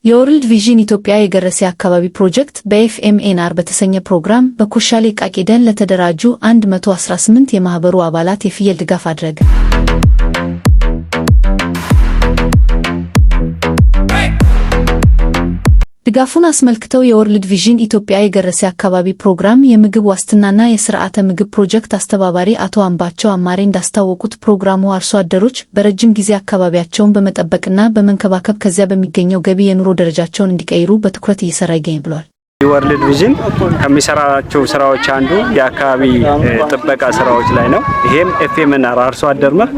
የወርልድ ቪዥን ኢትዮጵያ የገረሴ አካባቢ ፕሮጀክት በኤፍኤምኤንአር በተሰኘ ፕሮግራም በኮሻሌ ቃቂ ደን ለተደራጁ 118 የማህበሩ አባላት የፍየል ድጋፍ አድረገ። ድጋፉን አስመልክተው የወርልድ ቪዥን ኢትዮጵያ የገረሴ አካባቢ ፕሮግራም የምግብ ዋስትናና የስርዓተ ምግብ ፕሮጀክት አስተባባሪ አቶ አምባቸው አማሬ እንዳስታወቁት ፕሮግራሙ አርሶ አደሮች በረጅም ጊዜ አካባቢያቸውን በመጠበቅና በመንከባከብ ከዚያ በሚገኘው ገቢ የኑሮ ደረጃቸውን እንዲቀይሩ በትኩረት እየሰራ ይገኛል ብለዋል። ወርልድ ቪዥን ከሚሰራቸው ስራዎች አንዱ የአካባቢ ጥበቃ ስራዎች ላይ ነው። ይሄም ኤፍኤምኤንአር አርሶ አደር መር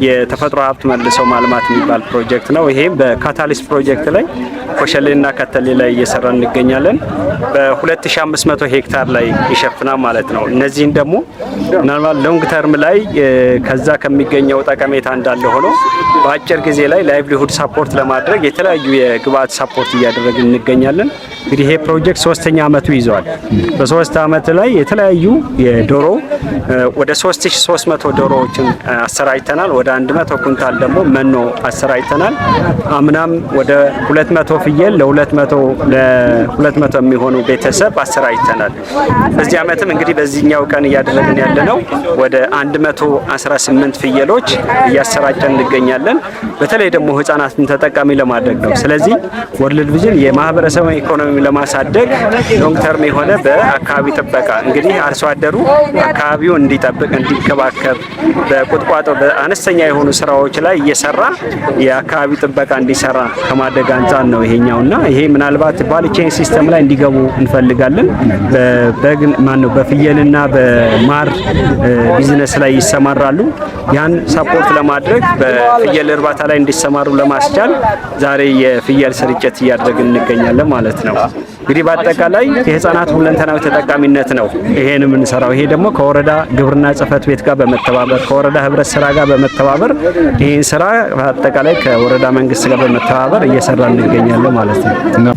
የተፈጥሮ ሀብት መልሶ ማልማት የሚባል ፕሮጀክት ነው። ይሄም በካታሊስት ፕሮጀክት ላይ ኮሸሌና ከተሌ ላይ እየሰራ እንገኛለን። በ2500 ሄክታር ላይ ይሸፍናል ማለት ነው። እነዚህን ደግሞ ምናልባት ሎንግ ተርም ላይ ከዛ ከሚገኘው ጠቀሜታ እንዳለ ሆኖ በአጭር ጊዜ ላይ ላይቭሊሁድ ሰፖርት ለማድረግ የተለያዩ የግብአት ሰፖርት እያደረግን እንገኛለን። እንግዲህ ይሄ ፕሮጀክት 3ኛ አመቱ ይዟል። በ3 አመት ላይ የተለያዩ የዶሮ ወደ 3300 ዶሮዎችን አሰራጭተናል። ወደ 100 ኩንታል ደግሞ መኖ አሰራጭተናል። አምናም ወደ 200 ፍየል ለ200 የሚሆኑ ቤተሰብ አሰራጭተናል። በዚህ አመትም እንግዲህ በዚህኛው ቀን እያደረግን ያለነው ወደ 118 ፍየሎች እያሰራጨን እንገኛለን። በተለይ ደግሞ ህፃናትን ተጠቃሚ ለማድረግ ነው። ስለዚህ ወርልድ ቪዥን የማህበረሰብ ኢኮኖሚ ለማሳደግ ሎንግ ተርም የሆነ በአካባቢ ጥበቃ እንግዲህ አርሶ አደሩ አካባቢው እንዲጠብቅ እንዲከባከብ በቁጥቋጦ በአነስተኛ የሆኑ ስራዎች ላይ እየሰራ የአካባቢ ጥበቃ እንዲሰራ ከማድረግ አንፃር ነው ይሄኛውና ይሄ ምናልባት ቫልዩ ሲስተም ላይ እንዲገቡ እንፈልጋለን። በፍየልና በማር ቢዝነስ ላይ ይሰማራሉ። ያን ሰፖርት ለማድረግ በፍየል እርባታ ላይ እንዲሰማሩ ለማስቻል ዛሬ የፍየል ስርጭት እያደረግን እንገኛለን ማለት ነው። እንግዲህ በአጠቃላይ የህፃናት ሁለንተናዊ ተጠቃሚነት ነው ይሄን የምንሰራው። ይሄ ደግሞ ከወረዳ ግብርና ጽህፈት ቤት ጋር በመተባበር ከወረዳ ህብረት ስራ ጋር በመተባበር ይሄን ስራ በአጠቃላይ ከወረዳ መንግስት ጋር በመተባበር እየሰራ እንገኛለን ማለት ነው።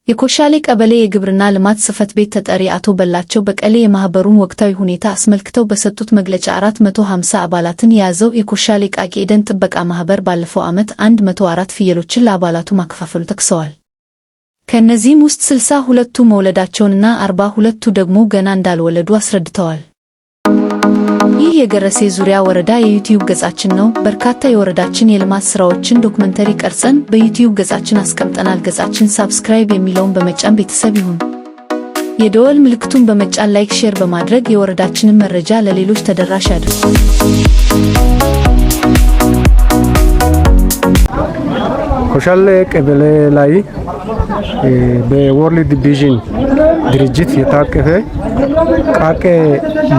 የኮሻሌ ቀበሌ የግብርና ልማት ጽህፈት ቤት ተጠሪ አቶ በላቸው በቀሌ የማህበሩን ወቅታዊ ሁኔታ አስመልክተው በሰጡት መግለጫ 450 አባላትን የያዘው የኮሻሌ ቃቂ ደን ጥበቃ ማህበር ባለፈው ዓመት 104 ፍየሎችን ለአባላቱ ማከፋፈሉ ጠቅሰዋል። ከነዚህም ውስጥ 62ቱ መውለዳቸውንና 42ቱ ደግሞ ገና እንዳልወለዱ አስረድተዋል። ይህ የገረሴ ዙሪያ ወረዳ የዩቲዩብ ገጻችን ነው። በርካታ የወረዳችን የልማት ስራዎችን ዶክመንተሪ ቀርጸን በዩቲዩብ ገጻችን አስቀምጠናል። ገጻችን ሳብስክራይብ የሚለውን በመጫን ቤተሰብ ይሁን። የደወል ምልክቱን በመጫን ላይክ፣ ሼር በማድረግ የወረዳችንን መረጃ ለሌሎች ተደራሽ ያድርጉ። ኮሻሌ ቀበሌ ላይ በወርልድ ቪዥን ድርጅት የታቀፈ ቃቂ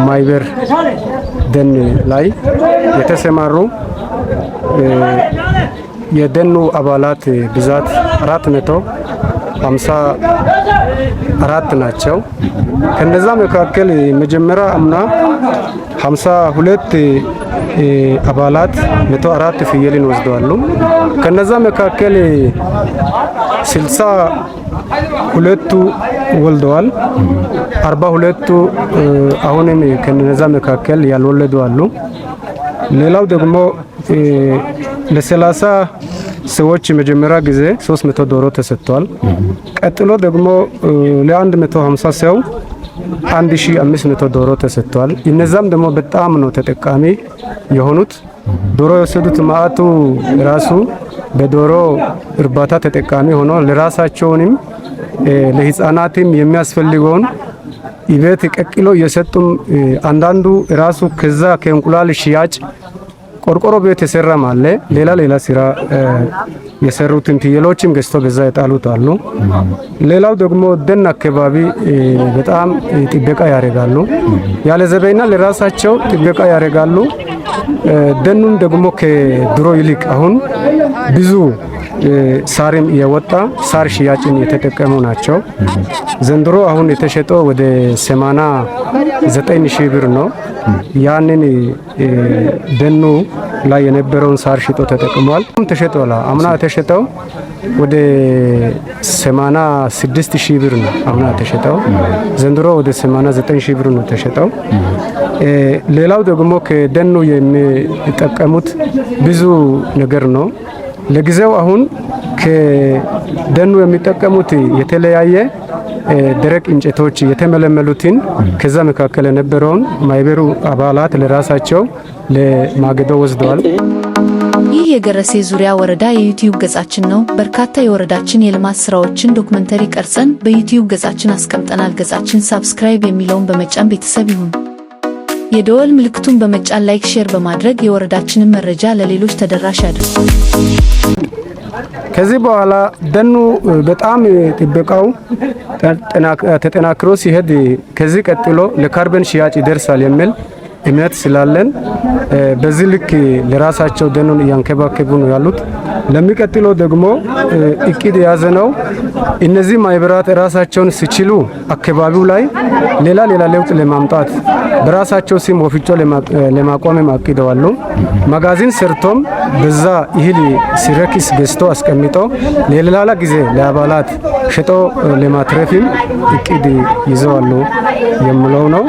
ማይበር ደን ላይ የተሰማሩ የደኑ አባላት ብዛት 454 ናቸው። ከነዛ መካከል መጀመሪያ አምና 52 አባላት 104 ፍየልን ወስደዋል። ከነዛ መካከል 62ቱ ወልደዋል። 42ቱ አሁንም ከነዛ መካከል ያልወለዱ አሉ። ሌላው ደግሞ ለ30 ሰዎች መጀመሪያ ጊዜ 300 ዶሮ ተሰጥቷል። ቀጥሎ ደግሞ ለ150 ሰው 1500 ዶሮ ተሰጥቷል። እነዛም ደግሞ በጣም ነው ተጠቃሚ የሆኑት። ዶሮ የወሰዱት ማአቱ ራሱ በዶሮ እርባታ ተጠቃሚ ሆኖ ለራሳቸውንም ለህፃናትም የሚያስፈልገውን ኢቤት ቀቅሎ የሰጡም አንዳንዱ ራሱ ከዛ ከእንቁላል ሽያጭ ቆርቆሮ ቤት የሰራ ማለ ሌላ ስራ የሰሩትን ፍየሎችም ገዝቶ በዛ የጣሉት አሉ። ሌላው ደግሞ ደን አካባቢ በጣም ጥበቃ ያደርጋሉ። ያለ ዘበይና ለራሳቸው ጥበቃ ያደርጋሉ። ደኑን ደግሞ ከድሮ ይልቅ አሁን ብዙ ሳርም የወጣ ሳር ሽያጭን የተጠቀሙ ናቸው። ዘንድሮ አሁን የተሸጠው ወደ 89,000 ብር ነው። ያንን ደኑ ላይ የነበረውን ሳር ሽጦ ተጠቅሟል። ተሸጠዋል። አምና ተሸጠው ወደ 86,000 ብር ነው አምና ተሸጠው። ዘንድሮ ወደ 89,000 ብር ነው ተሸጠው። ሌላው ደግሞ ከደኑ የሚጠቀሙት ብዙ ነገር ነው። ለጊዜው አሁን ከደኑ የሚጠቀሙት የተለያየ ደረቅ እንጨቶች የተመለመሉትን ከዛ መካከል የነበረውን ማህበሩ አባላት ለራሳቸው ለማገዶ ወስደዋል። ይህ የገረሴ ዙሪያ ወረዳ የዩቲዩብ ገጻችን ነው። በርካታ የወረዳችን የልማት ስራዎችን ዶክመንተሪ ቀርጸን በዩቲዩብ ገጻችን አስቀምጠናል። ገጻችን ሳብስክራይብ የሚለውን በመጫን ቤተሰብ ይሁን። የደወል ምልክቱን በመጫን ላይክ፣ ሼር በማድረግ የወረዳችንን መረጃ ለሌሎች ተደራሽ ያድርጉ። ከዚህ በኋላ ደኑ በጣም ጥበቃው ተጠናክሮ ሲሄድ ከዚህ ቀጥሎ ለካርበን ሽያጭ ይደርሳል የሚል እምነት ስላለን በዚህ ልክ ለራሳቸው ደኑን እያንከባከቡ ነው ያሉት። ለሚቀጥለው ደግሞ እቅድ ያዘነው እነዚህ ማህበራት ራሳቸውን ሲችሉ አካባቢው ላይ ሌላ ለውጥ ለማምጣት በራሳቸው ስም ወፍጮ ለማቋም አቅደዋል። መጋዘን ሰርቶም በዛ እህል ሲረክስ ገዝቶ አስቀምጦ ለሌላ ጊዜ ለአባላት ሸጦ ለማትረፍም እቅድ ይዘዋል የሚለው ነው።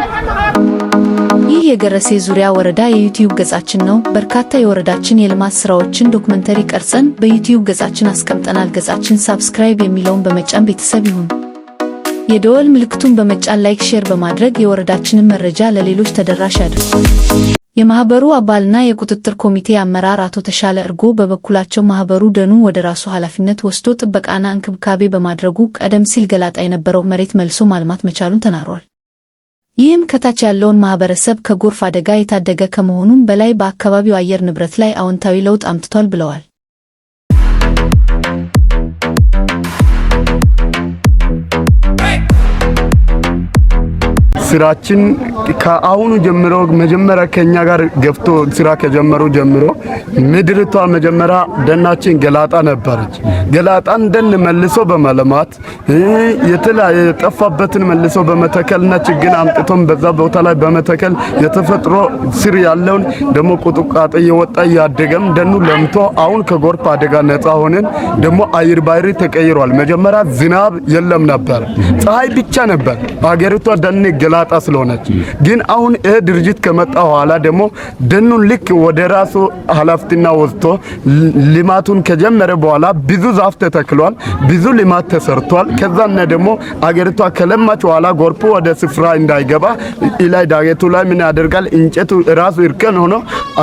ይህ የገረሴ ዙሪያ ወረዳ የዩቲዩብ ገጻችን ነው። በርካታ የወረዳችን የልማት ስራዎችን ዶክመንተሪ ቀርጸን በዩቲዩብ ገጻችን አስቀምጠናል። ገጻችን ሳብስክራይብ የሚለውን በመጫን ቤተሰብ ይሁን። የደወል ምልክቱን በመጫን ላይክ፣ ሼር በማድረግ የወረዳችንን መረጃ ለሌሎች ተደራሽ ያድርጉ። የማህበሩ አባልና የቁጥጥር ኮሚቴ አመራር አቶ ተሻለ እርጎ በበኩላቸው ማህበሩ ደኑን ወደ ራሱ ኃላፊነት ወስዶ ጥበቃና እንክብካቤ በማድረጉ ቀደም ሲል ገላጣ የነበረው መሬት መልሶ ማልማት መቻሉን ተናግረዋል። ይህም ከታች ያለውን ማህበረሰብ ከጎርፍ አደጋ የታደገ ከመሆኑም በላይ በአካባቢው አየር ንብረት ላይ አዎንታዊ ለውጥ አምጥቷል ብለዋል። ስራችን ከአሁኑ ጀምሮ መጀመሪያ ከኛ ጋር ገብቶ ስራ ከጀመሩ ጀምሮ ምድርቷ መጀመሪያ ደናችን ገላጣ ነበረች። ገላጣን ደን መልሶ በመለማት የተለያየ የጠፋበትን መልሶ በመተከልና ችግኝ አምጥቶም በዛ ቦታ ላይ በመተከል የተፈጥሮ ስር ያለውን ደግሞ ቁጥቋጦ እየወጣ ያደገም ደኑ ለምቶ አሁን ከጎርፍ አደጋ ነፃ ሆነን ደግሞ አየር ባሕሪ ተቀይሯል። መጀመሪያ ዝናብ የለም ነበር፣ ፀሐይ ብቻ ነበር አገሪቷ ደን ገላጣ ስለሆነች። ግን አሁን ይሄ ድርጅት ከመጣ በኋላ ደግሞ ደኑን ልክ ወደ ራሱ ኃላፊነትና ወስዶ ልማቱን ከጀመረ በኋላ ብዙ ዛፍ ተተክሏል፣ ብዙ ልማት ተሰርቷል። ከዛና ደግሞ አገሪቷ ከለማች በኋላ ጎርፉ ወደ ስፍራ እንዳይገባ ኢላይ ዳገቱ ላይ ምን ያደርጋል እንጨቱ ራሱ እርከን ሆኖ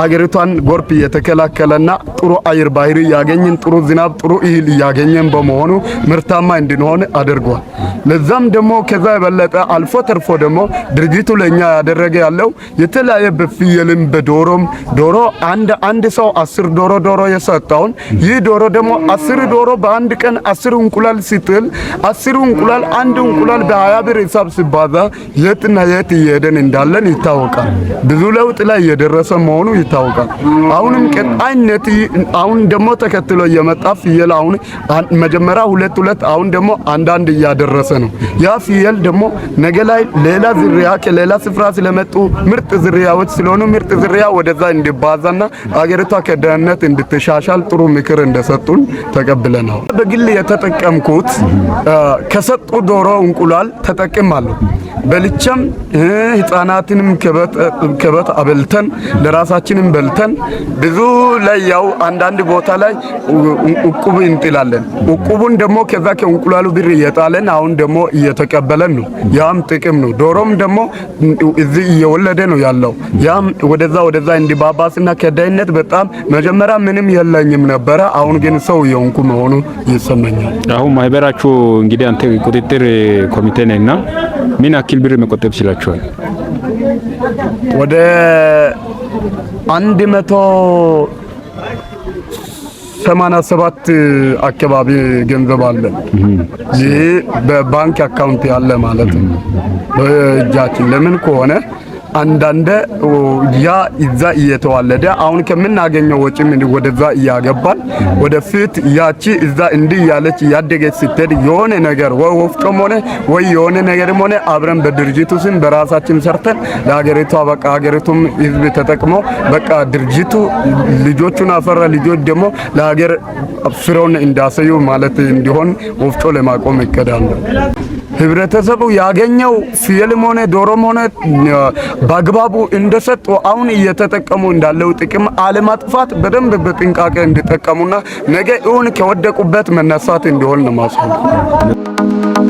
አገሪቷን ጎርፍ እየተከላከለና ጥሩ አየር ባሕሪ ያገኘን ጥሩ ዝናብ ጥሩ እህል ያገኘን በመሆኑ ምርታማ እንድንሆን አድርጓል። ለዛም ደግሞ ከዛ የበለጠ አልፎ ተርፎ ደግሞ ድርጅቱ ለኛ ያደረገ ያለው የተለያየ በፍየልም በዶሮም ዶሮ አንድ ሰው 10 ዶሮ የሰጣውን ይህ ዶሮ ደግሞ 10 ዶሮ በአንድ ቀን 10 እንቁላል ሲጥል 10 እንቁላል አንድ እንቁላል በ20 ብር ሂሳብ ሲባዛ የትና የት እየሄደን እንዳለን ይታወቃል። ብዙ ለውጥ ላይ የደረሰ መሆኑ ይታወቃል። አሁንም ቀጣይነት አሁን ደግሞ ተከትሎ የመጣ ፍየል አሁን መጀመሪያ ሁለት አሁን ደግሞ አንዳንድ እያደረሰ ነው። ያ ፍየል ደግሞ ነገ ላይ ሌላ ዝርያ ከሌላ ስፍራ ስለመጡ ምርጥ ዝርያዎች ስለሆኑ ምርጥ ዝርያ ወደዛ እንዲባዛና አገሪቷ ከደህንነት እንድትሻሻል ጥሩ ምክር እንደሰጡን ተቀብለናል። በግል የተጠቀምኩት ከሰጡ ዶሮ እንቁላል ተጠቅማለሁ። በልቸም ህፃናትንም ከበት አበልተን ለራሳችንም በልተን ብዙ ላይ ያው አንዳንድ ቦታ ላይ እቁብ እንጥላለን። እቁቡን ደግሞ ከዛ ከእንቁላሉ ብር እየጣለን አሁን ደግሞ እየተቀበለን ነው። ያም ጥቅም ነው። ዶሮም ደግሞ እዚህ እየወለደ ነው ያለው። ያም ወደዛ እንዲባባስና ከዳይነት በጣም መጀመሪያ ምንም የለኝም ነበረ። አሁን ግን ሰው የሆንኩ መሆኑ ይሰማኛል። አሁን ማህበራችሁ እንግዲህ አንተ ቁጥጥር ኮሚቴ ነህና ምን አክል ብር መቆጠብ ይችላችኋል? ወደ 187 አካባቢ ገንዘብ አለ። ይህ በባንክ አካውንት ያለ ማለት ነው በእጃችን። ለምን ከሆነ አንዳንደ ያ እዛ እየተዋለደ አሁን ከምናገኘው ወጪ ምን ወደዛ እያገባል ወደፊት ያቺ እዛ እንዲህ ያለች ያደገች ስትሄድ የሆነ ነገር ወፍጮም ሆነ ወይ የሆነ ነገርም ሆነ አብረን በድርጅቱ ስም በራሳችን ሰርተን ለሀገሪቷ በቃ ሀገሪቱም ህዝብ ተጠቅሞ በቃ ድርጅቱ ልጆቹን አፈራ ልጆች ደግሞ ለሀገር ፍሬውን እንዳሰዩ ማለት እንዲሆን ወፍጮ ለማቆም ይቀዳል። ህብረተሰቡ ያገኘው ፍየልም ሆነ ዶሮም ሆነ በአግባቡ እንደሰጡ አሁን እየተጠቀሙ እንዳለው ጥቅም አለማጥፋት በደንብ በጥንቃቄ እንዲጠቀሙና ነገ እውን ከወደቁበት መነሳት እንዲሆን ነው ማስሆን።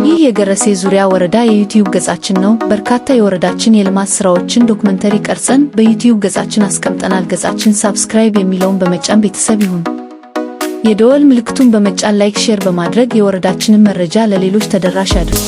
ይህ የገረሴ ዙሪያ ወረዳ የዩቲዩብ ገጻችን ነው። በርካታ የወረዳችን የልማት ስራዎችን ዶክመንተሪ ቀርጸን በዩቲዩብ ገጻችን አስቀምጠናል። ገጻችን ሳብስክራይብ የሚለውን በመጫን ቤተሰብ ይሁን። የደወል ምልክቱን በመጫን ላይክ፣ ሼር በማድረግ የወረዳችንን መረጃ ለሌሎች ተደራሽ ያድርጉ።